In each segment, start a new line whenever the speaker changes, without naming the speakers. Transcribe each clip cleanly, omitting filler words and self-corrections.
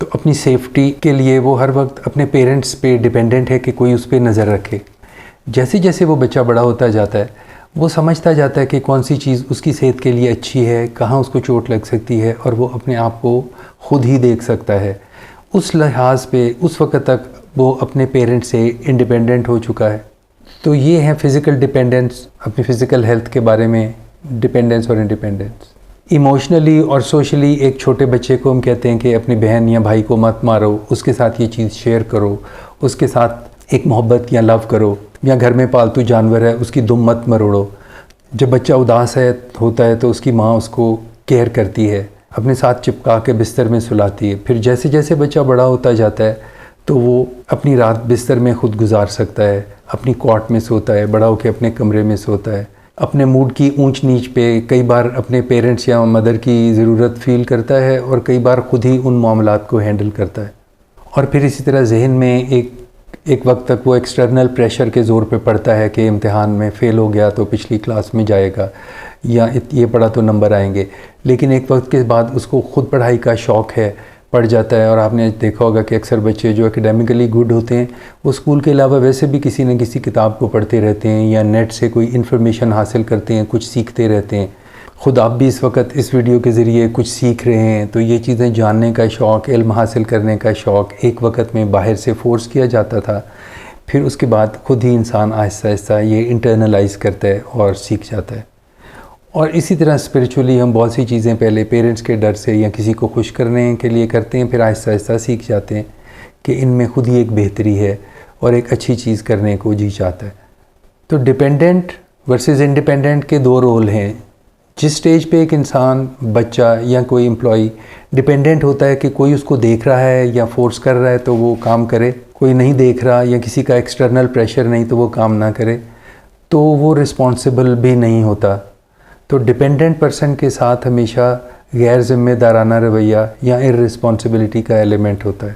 تو اپنی سیفٹی کے لیے وہ ہر وقت اپنے پیرنٹس پہ ڈیپینڈنٹ ہے کہ کوئی اس پہ نظر رکھے. جیسے جیسے وہ بچہ بڑا ہوتا جاتا ہے وہ سمجھتا جاتا ہے کہ کون سی چیز اس کی صحت کے لیے اچھی ہے, کہاں اس کو چوٹ لگ سکتی ہے, اور وہ اپنے آپ کو خود ہی دیکھ سکتا ہے. اس لحاظ پہ اس وقت تک وہ اپنے پیرنٹ سے انڈیپینڈنٹ ہو چکا ہے. تو یہ ہے فزیکل ڈیپینڈنس, اپنی فزیکل ہیلتھ کے بارے میں ڈیپینڈنس اور انڈیپینڈنس. ایموشنلی اور سوشلی ایک چھوٹے بچے کو ہم کہتے ہیں کہ اپنی بہن یا بھائی کو مت مارو, اس کے ساتھ یہ چیز شیئر کرو, اس کے ساتھ ایک محبت یا لو کرو. یا گھر میں پالتو جانور ہے اس کی دم مت مروڑو. جب بچہ اداس ہوتا ہے تو اس کی ماں اس کو کیئر کرتی ہے, اپنے ساتھ چپکا کے بستر میں سلاتی ہے. پھر جیسے جیسے بچہ بڑا ہوتا جاتا ہے تو وہ اپنی رات بستر میں خود گزار سکتا ہے, اپنی کواٹ میں سوتا ہے, بڑا ہو کے اپنے کمرے میں سوتا ہے. اپنے موڈ کی اونچ نیچ پہ کئی بار اپنے پیرنٹس یا مدر کی ضرورت فیل کرتا ہے, اور کئی بار خود ہی ان معاملات کو ہینڈل کرتا ہے. اور پھر اسی طرح ذہن میں ایک وقت تک وہ ایکسٹرنل پریشر کے زور پہ پڑتا ہے کہ امتحان میں فیل ہو گیا تو پچھلی کلاس میں جائے گا, یا یہ پڑھا تو نمبر آئیں گے. لیکن ایک وقت کے بعد اس کو خود پڑھائی کا شوق ہے, پڑھ جاتا ہے. اور آپ نے دیکھا ہوگا کہ اکثر بچے جو اکیڈیمکلی گڈ ہوتے ہیں وہ اسکول کے علاوہ ویسے بھی کسی نہ کسی کتاب کو پڑھتے رہتے ہیں, یا نیٹ سے کوئی انفارمیشن حاصل کرتے ہیں, کچھ سیکھتے رہتے ہیں. خود آپ بھی اس وقت اس ویڈیو کے ذریعے کچھ سیکھ رہے ہیں. تو یہ چیزیں جاننے کا شوق, علم حاصل کرنے کا شوق ایک وقت میں باہر سے فورس کیا جاتا تھا, پھر اس کے بعد خود ہی انسان آہستہ آہستہ یہ انٹرنلائز کرتا ہے اور سیکھ جاتا ہے. اور اسی طرح اسپریچولی ہم بہت سی چیزیں پہلے پیرنٹس کے ڈر سے یا کسی کو خوش کرنے کے لیے کرتے ہیں, پھر آہستہ آہستہ سیکھ جاتے ہیں کہ ان میں خود ہی ایک بہتری ہے اور ایک اچھی چیز کرنے کو جی چاہتا ہے. تو ڈیپینڈنٹ ورسز انڈیپینڈنٹ کے دو رول ہیں. جس سٹیج پہ ایک انسان, بچہ یا کوئی امپلائی ڈیپینڈنٹ ہوتا ہے کہ کوئی اس کو دیکھ رہا ہے یا فورس کر رہا ہے تو وہ کام کرے, کوئی نہیں دیکھ رہا یا کسی کا ایکسٹرنل پریشر نہیں تو وہ کام نہ کرے, تو وہ رسپانسبل بھی نہیں ہوتا. تو ڈیپینڈنٹ پرسن کے ساتھ ہمیشہ غیر ذمہ دارانہ رویہ یا ارسپانسبلٹی کا ایلیمنٹ ہوتا ہے.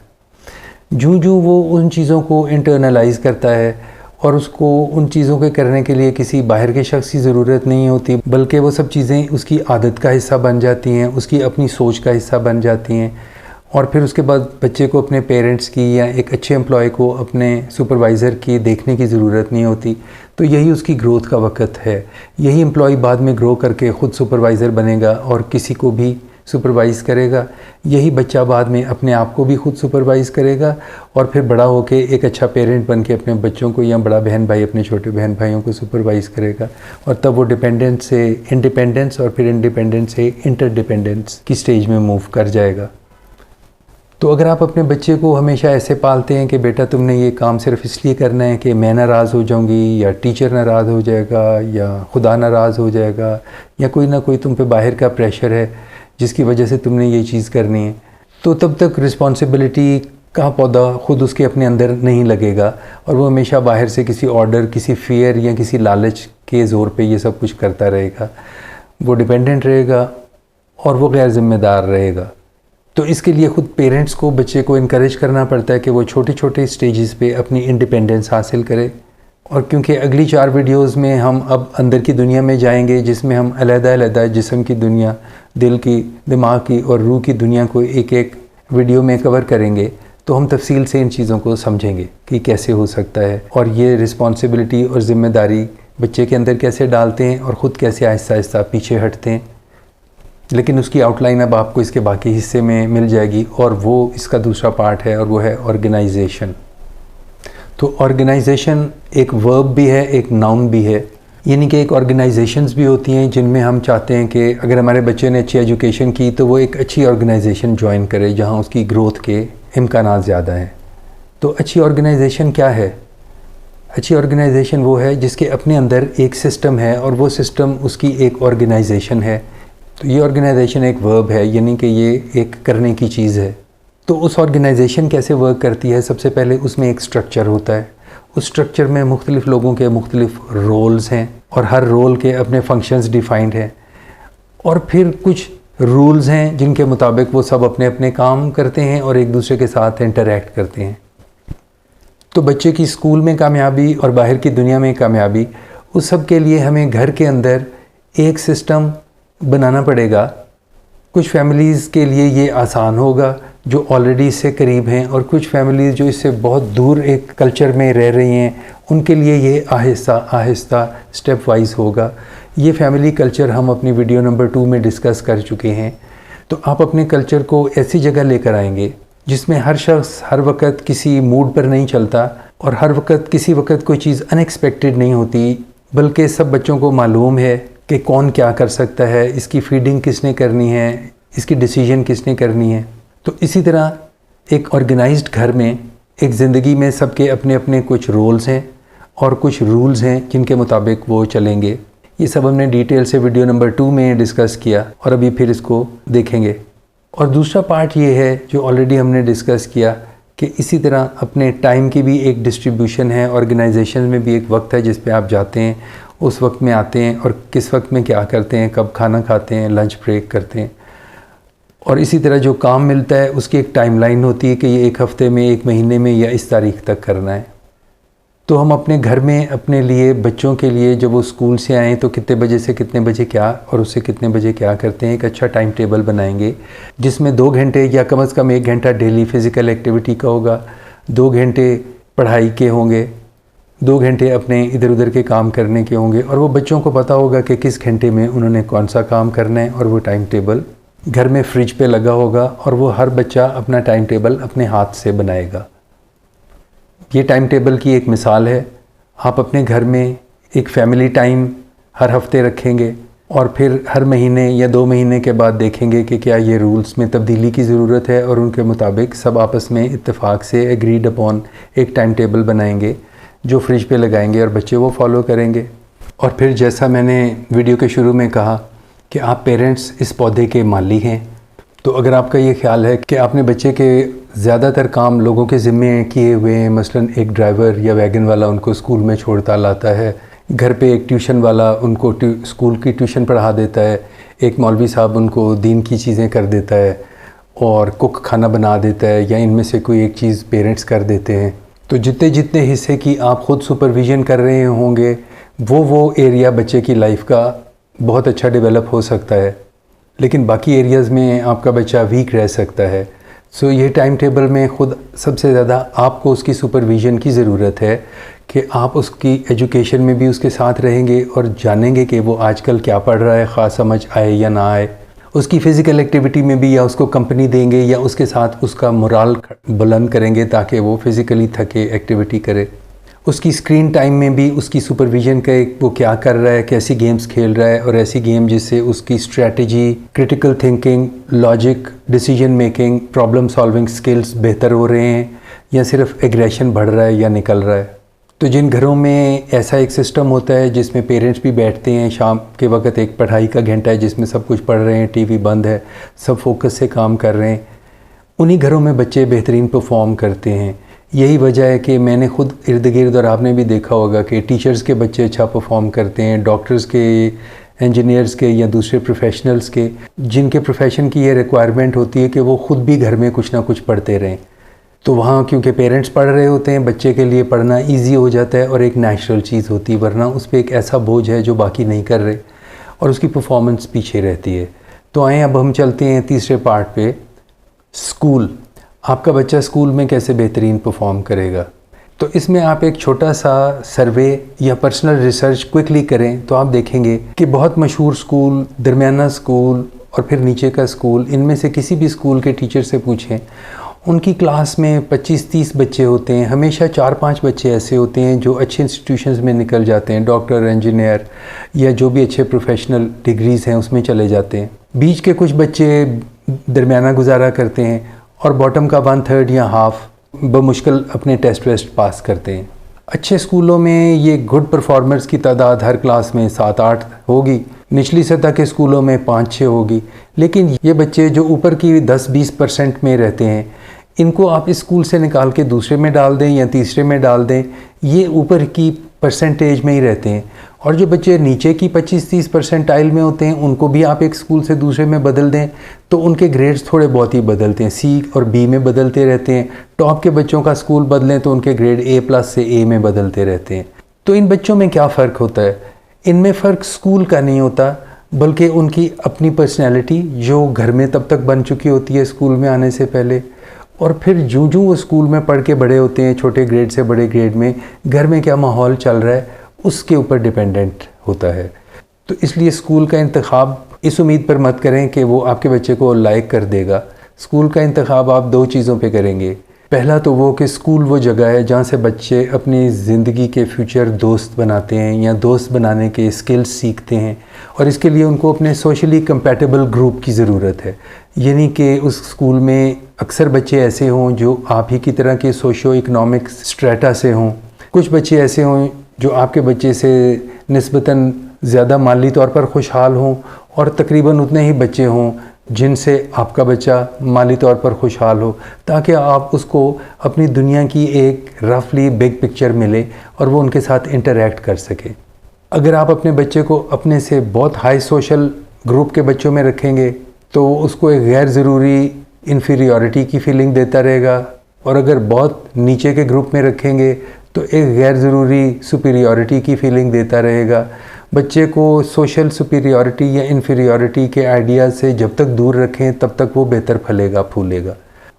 جو وہ ان چیزوں کو انٹرنلائز کرتا ہے اور اس کو ان چیزوں کے کرنے کے لیے کسی باہر کے شخص کی ضرورت نہیں ہوتی, بلکہ وہ سب چیزیں اس کی عادت کا حصہ بن جاتی ہیں, اس کی اپنی سوچ کا حصہ بن جاتی ہیں. اور پھر اس کے بعد بچے کو اپنے پیرنٹس کی یا ایک اچھے امپلائی کو اپنے سپروائزر کی دیکھنے کی ضرورت نہیں ہوتی. تو یہی اس کی گروتھ کا وقت ہے. یہی امپلائی بعد میں گرو کر کے خود سپروائزر بنے گا اور کسی کو بھی سپروائز کرے گا. یہی بچہ بعد میں اپنے آپ کو بھی خود سپروائز کرے گا, اور پھر بڑا ہو کے ایک اچھا پیرنٹ بن کے اپنے بچوں کو, یا بڑا بہن بھائی اپنے چھوٹے بہن بھائیوں کو سپروائز کرے گا. اور تب وہ ڈیپینڈنس سے انڈیپینڈنس اور پھر انڈیپینڈنس سے انٹر ڈیپینڈنس کی سٹیج میں موو کر جائے گا. تو اگر آپ اپنے بچے کو ہمیشہ ایسے پالتے ہیں کہ بیٹا تم نے یہ کام صرف اس لیے کرنا ہے کہ میں ناراض ہو جاؤں گی, یا ٹیچر ناراض ہو جائے گا, یا خدا ناراض ہو جائے گا, یا کوئی نہ کوئی تم پہ باہر کا پریشر ہے جس کی وجہ سے تم نے یہ چیز کرنی ہے, تو تب تک رسپانسبلٹی کا پودا خود اس کے اپنے اندر نہیں لگے گا, اور وہ ہمیشہ باہر سے کسی آرڈر, کسی فیئر یا کسی لالچ کے زور پہ یہ سب کچھ کرتا رہے گا. وہ ڈیپینڈنٹ رہے گا اور وہ غیر ذمہ دار رہے گا. تو اس کے لیے خود پیرنٹس کو بچے کو انکریج کرنا پڑتا ہے کہ وہ چھوٹے چھوٹے سٹیجز پہ اپنی انڈیپینڈنس حاصل کرے. اور کیونکہ اگلی 4 ویڈیوز میں ہم اب اندر کی دنیا میں جائیں گے, جس میں ہم علیحدہ علیحدہ جسم کی دنیا, دل کی, دماغ کی اور روح کی دنیا کو ایک ایک ویڈیو میں کور کریں گے, تو ہم تفصیل سے ان چیزوں کو سمجھیں گے کہ کیسے ہو سکتا ہے, اور یہ رسپانسبلٹی اور ذمہ داری بچے کے اندر کیسے ڈالتے ہیں, اور خود کیسے آہستہ آہستہ پیچھے ہٹتے ہیں. لیکن اس کی آؤٹ لائن اب آپ کو اس کے باقی حصے میں مل جائے گی, اور وہ اس کا دوسرا پارٹ ہے, اور وہ ہے آرگنائزیشن. تو آرگنائزیشن ایک ورب بھی ہے, ایک ناؤن بھی ہے. یعنی کہ ایک آرگنائزیشنز بھی ہوتی ہیں جن میں ہم چاہتے ہیں کہ اگر ہمارے بچے نے اچھی ایجوکیشن کی تو وہ ایک اچھی آرگنائزیشن جوائن کرے جہاں اس کی گروتھ کے امکانات زیادہ ہیں. تو اچھی آرگنائزیشن کیا ہے؟ اچھی آرگنائزیشن وہ ہے جس کے اپنے اندر ایک سسٹم ہے, اور وہ سسٹم اس کی ایک آرگنائزیشن ہے. تو یہ آرگنائزیشن ایک ورب ہے, یعنی کہ یہ ایک کرنے کی چیز ہے. تو اس آرگنائزیشن کیسے ورک کرتی ہے؟ سب سے پہلے اس میں ایک سٹرکچر ہوتا ہے. اس سٹرکچر میں مختلف لوگوں کے مختلف رولز ہیں, اور ہر رول کے اپنے فنکشنز ڈیفائنڈ ہیں, اور پھر کچھ رولز ہیں جن کے مطابق وہ سب اپنے اپنے کام کرتے ہیں اور ایک دوسرے کے ساتھ انٹریکٹ کرتے ہیں. تو بچے کی اسکول میں کامیابی اور باہر کی دنیا میں کامیابی, اس سب کے لیے ہمیں گھر کے اندر ایک سسٹم بنانا پڑے گا. کچھ فیملیز کے لیے یہ آسان ہوگا جو آلریڈی اس سے قریب ہیں، اور کچھ فیملیز جو اس سے بہت دور ایک کلچر میں رہ رہی ہیں، ان کے لیے یہ آہستہ آہستہ سٹیپ وائز ہوگا۔ یہ فیملی کلچر ہم اپنی ویڈیو نمبر 2 میں ڈسکس کر چکے ہیں۔ تو آپ اپنے کلچر کو ایسی جگہ لے کر آئیں گے جس میں ہر شخص ہر وقت کسی موڈ پر نہیں چلتا، اور ہر وقت کسی وقت کوئی چیز ان ایکسپیکٹڈ نہیں ہوتی، بلکہ سب بچوں کو معلوم ہے کہ کون کیا کر سکتا ہے، اس کی فیڈنگ کس نے کرنی ہے، اس کی ڈیسیجن کس نے کرنی ہے۔ تو اسی طرح ایک آرگنائزڈ گھر میں، ایک زندگی میں سب کے اپنے اپنے کچھ رولز ہیں اور کچھ رولز ہیں جن کے مطابق وہ چلیں گے۔ یہ سب ہم نے ڈیٹیل سے ویڈیو نمبر 2 میں ڈسکس کیا، اور ابھی پھر اس کو دیکھیں گے۔ اور دوسرا پارٹ یہ ہے جو آلریڈی ہم نے ڈسکس کیا کہ اسی طرح اپنے ٹائم کی بھی ایک ڈسٹریبیوشن ہے، آرگنائزیشن میں بھی ایک وقت ہے جس پہ آپ جاتے ہیں، اس وقت میں آتے ہیں، اور کس وقت میں کیا کرتے ہیں، کب کھانا کھاتے ہیں، لنچ بریک کرتے ہیں۔ اور اسی طرح جو کام ملتا ہے اس کی ایک ٹائم لائن ہوتی ہے کہ یہ 1 ہفتے میں، 1 مہینے میں، یا اس تاریخ تک کرنا ہے۔ تو ہم اپنے گھر میں اپنے لیے، بچوں کے لیے، جب وہ اسکول سے آئیں تو کتنے بجے سے کتنے بجے کیا، اور اس سے کتنے بجے کیا کرتے ہیں، ایک اچھا ٹائم ٹیبل بنائیں گے جس میں 2 گھنٹے یا کم از کم 1 گھنٹہ ڈیلی فزیکل ایکٹیویٹی کا ہوگا، 2 گھنٹے پڑھائی کے ہوں گے، 2 گھنٹے اپنے ادھر ادھر کے کام کرنے کے ہوں گے، اور وہ بچوں کو پتہ ہوگا کہ کس گھنٹے میں انہوں نے کون سا کام کرنا ہے، اور وہ ٹائم ٹیبل گھر میں فریج پہ لگا ہوگا، اور وہ ہر بچہ اپنا ٹائم ٹیبل اپنے ہاتھ سے بنائے گا۔ یہ ٹائم ٹیبل کی ایک مثال ہے۔ آپ اپنے گھر میں ایک فیملی ٹائم ہر ہفتے رکھیں گے، اور پھر ہر مہینے یا 2 مہینے کے بعد دیکھیں گے کہ کیا یہ رولز میں تبدیلی کی ضرورت ہے، اور ان کے مطابق سب آپس میں اتفاق سے ایگریڈ اپون ایک ٹائم ٹیبل بنائیں گے جو فریج پہ لگائیں گے، اور بچے وہ فالو کریں گے۔ اور پھر جیسا میں نے ویڈیو کے شروع میں کہا کہ آپ پیرنٹس اس پودے کے مالی ہیں، تو اگر آپ کا یہ خیال ہے کہ آپ نے بچے کے زیادہ تر کام لوگوں کے ذمے کیے ہوئے ہیں، مثلا ایک ڈرائیور یا ویگن والا ان کو اسکول میں چھوڑتا لاتا ہے، گھر پہ ایک ٹیوشن والا ان کو اسکول کی ٹیوشن پڑھا دیتا ہے، ایک مولوی صاحب ان کو دین کی چیزیں کر دیتا ہے، اور کک کھانا بنا دیتا ہے، یا ان میں سے کوئی ایک چیز پیرنٹس کر دیتے ہیں، تو جتنے حصے کی آپ خود سپرویژن کر رہے ہوں گے، وہ ایریا بچے کی لائف کا بہت اچھا ڈیولپ ہو سکتا ہے، لیکن باقی ایریاز میں آپ کا بچہ ویک رہ سکتا ہے۔ سو یہ ٹائم ٹیبل میں خود سب سے زیادہ آپ کو اس کی سپرویژن کی ضرورت ہے کہ آپ اس کی ایجوکیشن میں بھی اس کے ساتھ رہیں گے، اور جانیں گے کہ وہ آج کل کیا پڑھ رہا ہے، خاص سمجھ آئے یا نہ آئے۔ اس کی فزیکل ایکٹیویٹی میں بھی یا اس کو کمپنی دیں گے، یا اس کے ساتھ اس کا مورال بلند کریں گے تاکہ وہ فزیکلی تھکے، ایکٹیویٹی کرے۔ اس کی اسکرین ٹائم میں بھی اس کی سپرویژن کا وہ کیا کر رہا ہے، کیسی گیمز کھیل رہا ہے، اور ایسی گیم جس سے اس کی strategy, critical thinking, logic, decision making, problem solving skills بہتر ہو رہے ہیں، یا صرف ایگریشن بڑھ رہا ہے یا نکل رہا ہے۔ تو جن گھروں میں ایسا ایک سسٹم ہوتا ہے جس میں پیرنٹس بھی بیٹھتے ہیں، شام کے وقت ایک پڑھائی کا گھنٹہ ہے جس میں سب کچھ پڑھ رہے ہیں، ٹی وی بند ہے، سب فوکس سے کام کر رہے ہیں، انہی گھروں میں بچے بہترین پرفارم کرتے ہیں۔ یہی وجہ ہے کہ میں نے خود ارد گرد، اور آپ نے بھی دیکھا ہوگا کہ ٹیچرز کے بچے اچھا پرفارم کرتے ہیں، ڈاکٹرز کے، انجینئرز کے، یا دوسرے پروفیشنلز کے، جن کے پروفیشن کی یہ ریکوائرمنٹ ہوتی ہے کہ وہ خود بھی گھر میں کچھ نہ کچھ پڑھتے رہیں۔ تو وہاں کیونکہ پیرنٹس پڑھ رہے ہوتے ہیں، بچے کے لیے پڑھنا ایزی ہو جاتا ہے، اور ایک نیچرل چیز ہوتی ہے، ورنہ اس پہ ایک ایسا بوجھ ہے جو باقی نہیں کر رہے، اور اس کی پرفارمنس پیچھے رہتی ہے۔ تو آئیں اب ہم چلتے ہیں تیسرے پارٹ پہ، اسکول۔ آپ کا بچہ اسکول میں کیسے بہترین پرفارم کرے گا؟ تو اس میں آپ ایک چھوٹا سا سروے یا پرسنل ریسرچ کوئکلی کریں تو آپ دیکھیں گے کہ بہت مشہور اسکول، درمیانہ اسکول، اور پھر نیچے کا اسکول، ان میں سے کسی بھی اسکول کے ٹیچر سے پوچھیں، ان کی کلاس میں 25-30 بچے ہوتے ہیں، ہمیشہ 4-5 بچے ایسے ہوتے ہیں جو اچھے انسٹیٹیوشنز میں نکل جاتے ہیں، ڈاکٹر، انجینئر، یا جو بھی اچھے پروفیشنل ڈگریز ہیں اس میں چلے جاتے ہیں۔ بیچ کے کچھ بچے درمیانہ گزارا کرتے ہیں، اور باٹم کا 1/3 یا ہاف بمشکل اپنے ٹیسٹ ویسٹ پاس کرتے ہیں۔ اچھے اسکولوں میں یہ گڈ پرفارمرز کی تعداد ہر کلاس میں 7-8 ہوگی، نچلی سطح کے اسکولوں میں 5-6 ہوگی، لیکن یہ بچے جو اوپر کی 10-20% میں رہتے ہیں، ان کو آپ اسکول سے نکال کے دوسرے میں ڈال دیں یا تیسرے میں ڈال دیں، یہ اوپر کی پرسنٹیج میں ہی رہتے ہیں۔ اور جو بچے نیچے کی 25-30 پرسنٹائل میں ہوتے ہیں، ان کو بھی آپ ایک اسکول سے دوسرے میں بدل دیں تو ان کے گریڈز تھوڑے بہت ہی بدلتے ہیں، سی اور بی میں بدلتے رہتے ہیں۔ ٹاپ کے بچوں کا اسکول بدلیں تو ان کے گریڈ A+ سے A میں بدلتے رہتے ہیں۔ تو ان بچوں میں کیا فرق ہوتا ہے؟ ان میں فرق اسکول کا نہیں ہوتا، بلکہ ان کی اپنی پرسنالٹی جو گھر میں تب تک بن چکی ہوتی ہے اسکول میں آنے سے پہلے، اور پھر جو وہ اسکول میں پڑھ کے بڑے ہوتے ہیں، چھوٹے گریڈ سے بڑے گریڈ میں، گھر میں کیا ماحول چل رہا ہے اس کے اوپر ڈیپینڈنٹ ہوتا ہے۔ تو اس لیے اسکول کا انتخاب اس امید پر مت کریں کہ وہ آپ کے بچے کو لائق کر دے گا۔ اسکول کا انتخاب آپ 2 چیزوں پہ کریں گے۔ پہلا تو وہ کہ اسکول وہ جگہ ہے جہاں سے بچے اپنی زندگی کے فیوچر دوست بناتے ہیں یا دوست بنانے کے اسکلز سیکھتے ہیں، اور اس کے لیے ان کو اپنے سوشلی کمپیٹیبل گروپ کی ضرورت ہے۔ یعنی کہ اس اسکول میں اکثر بچے ایسے ہوں جو آپ ہی کی طرح کے سوشو اکنامک سٹریٹا سے ہوں، کچھ بچے ایسے ہوں جو آپ کے بچے سے نسبتاً زیادہ مالی طور پر خوشحال ہوں، اور تقریباً اتنے ہی بچے ہوں جن سے آپ کا بچہ مالی طور پر خوشحال ہو، تاکہ آپ اس کو اپنی دنیا کی ایک رفلی بگ پکچر ملے اور وہ ان کے ساتھ انٹریکٹ کر سکے۔ اگر آپ اپنے بچے کو اپنے سے بہت ہائی سوشل گروپ کے بچوں میں رکھیں گے تو اس کو ایک غیر ضروری انفیریورٹی کی فیلنگ دیتا رہے گا، اور اگر بہت نیچے کے گروپ میں رکھیں گے تو ایک غیر ضروری سپیریورٹی کی فیلنگ دیتا رہے گا۔ بچے کو سوشل سپیریورٹی یا انفیریورٹی کے آئیڈیاز سے جب تک دور رکھیں تب تک وہ بہتر پھلے گا پھولے گا۔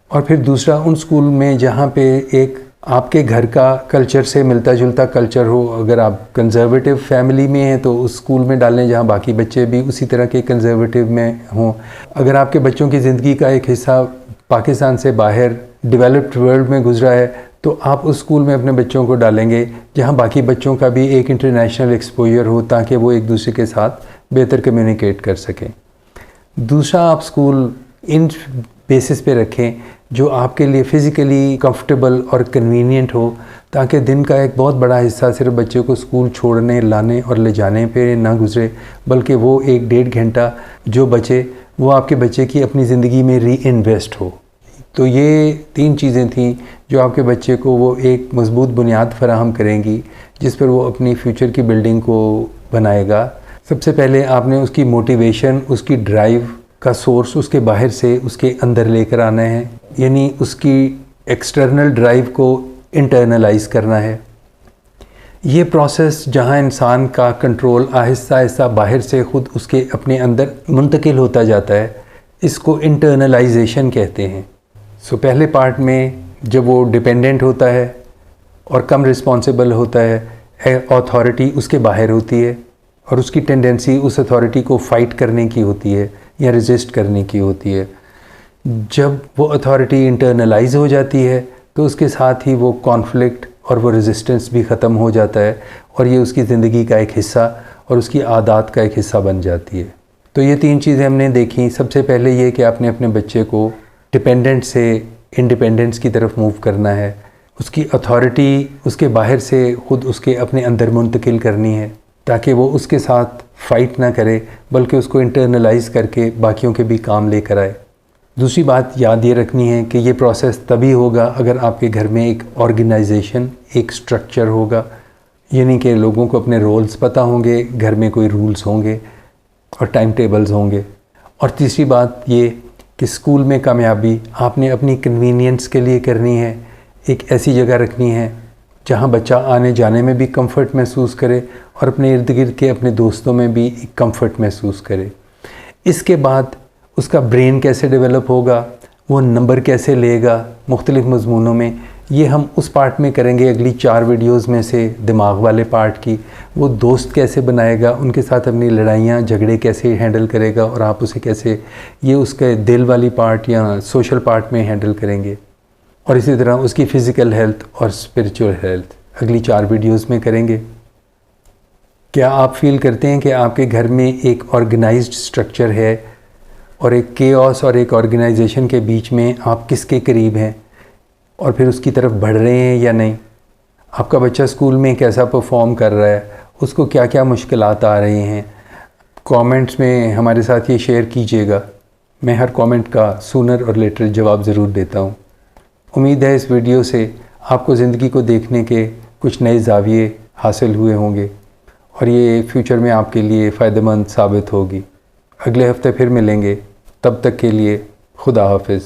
اور پھر دوسرا، ان اسکول میں جہاں پہ ایک آپ کے گھر کا کلچر سے ملتا جلتا کلچر ہو، اگر آپ کنزرویٹو فیملی میں ہیں تو اس اسکول میں ڈالیں جہاں باقی بچے بھی اسی طرح کے کنزرویٹو میں ہوں۔ اگر آپ کے بچوں کی زندگی کا ایک حصہ پاکستان سے باہر ڈیولپڈ ورلڈ میں گزرا ہے تو آپ اس اسکول میں اپنے بچوں کو ڈالیں گے جہاں باقی بچوں کا بھی ایک انٹرنیشنل ایکسپوجر ہو، تاکہ وہ ایک دوسرے کے ساتھ بہتر کمیونیکیٹ کر سکیں۔ دوسرا، آپ اسکول ان بیسس پہ رکھیں جو آپ کے لیے فزیکلی کمفرٹیبل اور کنوینینٹ ہو، تاکہ دن کا ایک بہت بڑا حصہ صرف بچے کو اسکول چھوڑنے، لانے اور لے جانے پہ نہ گزرے، بلکہ وہ 1-1.5 گھنٹہ جو بچے وہ آپ کے بچے کی اپنی زندگی میں ری انویسٹ ہو۔ تو یہ 3 چیزیں تھیں جو آپ کے بچے کو وہ ایک مضبوط بنیاد فراہم کریں گی جس پر وہ اپنی فیوچر کی بلڈنگ کو بنائے گا۔ سب سے پہلے آپ نے اس کی موٹیویشن، اس کی ڈرائیو کا سورس اس کے باہر سے اس کے اندر لے کر آنا ہے، یعنی اس کی ایکسٹرنل ڈرائیو کو انٹرنلائز کرنا ہے۔ یہ پروسیس جہاں انسان کا کنٹرول آہستہ آہستہ باہر سے خود اس کے اپنے اندر منتقل ہوتا جاتا ہے، اس کو انٹرنلائزیشن کہتے ہیں۔ پہلے پارٹ میں جب وہ ڈیپینڈنٹ ہوتا ہے اور کم رسپانسیبل ہوتا ہے، اتھارٹی اس کے باہر ہوتی ہے اور اس کی ٹینڈنسی اس اتھارٹی کو فائٹ کرنے کی ہوتی ہے یا ریزسٹ کرنے کی ہوتی ہے۔ جب وہ اتھارٹی انٹرنلائز ہو جاتی ہے تو اس کے ساتھ ہی وہ کانفلکٹ اور وہ ریزسٹنس بھی ختم ہو جاتا ہے، اور یہ اس کی زندگی کا ایک حصہ اور اس کی عادات کا ایک حصہ بن جاتی ہے۔ تو یہ 3 چیزیں ہم نے دیکھیں۔ سب سے پہلے یہ کہ آپ نے اپنے بچے کو ڈیپینڈنٹ سے انڈیپینڈنس کی طرف موو کرنا ہے، اس کی اتھارٹی اس کے باہر سے خود اس کے اپنے اندر منتقل کرنی ہے، تاکہ وہ اس کے ساتھ فائٹ نہ کرے بلکہ اس کو انٹرنلائز کر کے باقیوں کے بھی کام لے کر آئے۔ دوسری بات یاد یہ رکھنی ہے کہ یہ پروسیس تبھی ہوگا اگر آپ کے گھر میں ایک آرگنائزیشن، ایک سٹرکچر ہوگا، یعنی کہ لوگوں کو اپنے رولز پتہ ہوں گے، گھر میں کوئی رولز ہوں گے اور ٹائم ٹیبلز ہوں گے۔ اور تیسری بات یہ کہ اسکول میں کامیابی آپ نے اپنی کنوینئنس کے لیے کرنی ہے، ایک ایسی جگہ رکھنی ہے جہاں بچہ آنے جانے میں بھی کمفرٹ محسوس کرے اور اپنے ارد گرد کے اپنے دوستوں میں بھی ایک کمفرٹ محسوس کرے۔ اس کے بعد اس کا برین کیسے ڈیولپ ہوگا، وہ نمبر کیسے لے گا مختلف مضمونوں میں، یہ ہم اس پارٹ میں کریں گے اگلی 4 ویڈیوز میں سے دماغ والے پارٹ کی۔ وہ دوست کیسے بنائے گا، ان کے ساتھ اپنی لڑائیاں جھگڑے کیسے ہینڈل کرے گا اور آپ اسے کیسے، یہ اس کے دل والی پارٹ یا سوشل پارٹ میں ہینڈل کریں گے۔ اور اسی طرح اس کی فزیکل ہیلتھ اور اسپریچول ہیلتھ اگلی 4 ویڈیوز میں کریں گے۔ کیا آپ فیل کرتے ہیں کہ آپ کے گھر میں ایک آرگنائزڈ سٹرکچر ہے، اور ایک کیوس اور ایک آرگنائزیشن کے بیچ میں آپ کس کے قریب ہیں اور پھر اس کی طرف بڑھ رہے ہیں یا نہیں؟ آپ کا بچہ اسکول میں کیسا پرفارم کر رہا ہے، اس کو کیا کیا مشکلات آ رہے ہیں؟ کامنٹس میں ہمارے ساتھ یہ شیئر کیجیے گا، میں ہر کامنٹ کا سونر اور لیٹر جواب ضرور دیتا ہوں۔ امید ہے اس ویڈیو سے آپ کو زندگی کو دیکھنے کے کچھ نئے زاویے حاصل ہوئے ہوں گے اور یہ فیوچر میں آپ کے لیے فائدہ مند ثابت ہوگی۔ اگلے ہفتے پھر ملیں گے، تب تک کے لیے خدا حافظ۔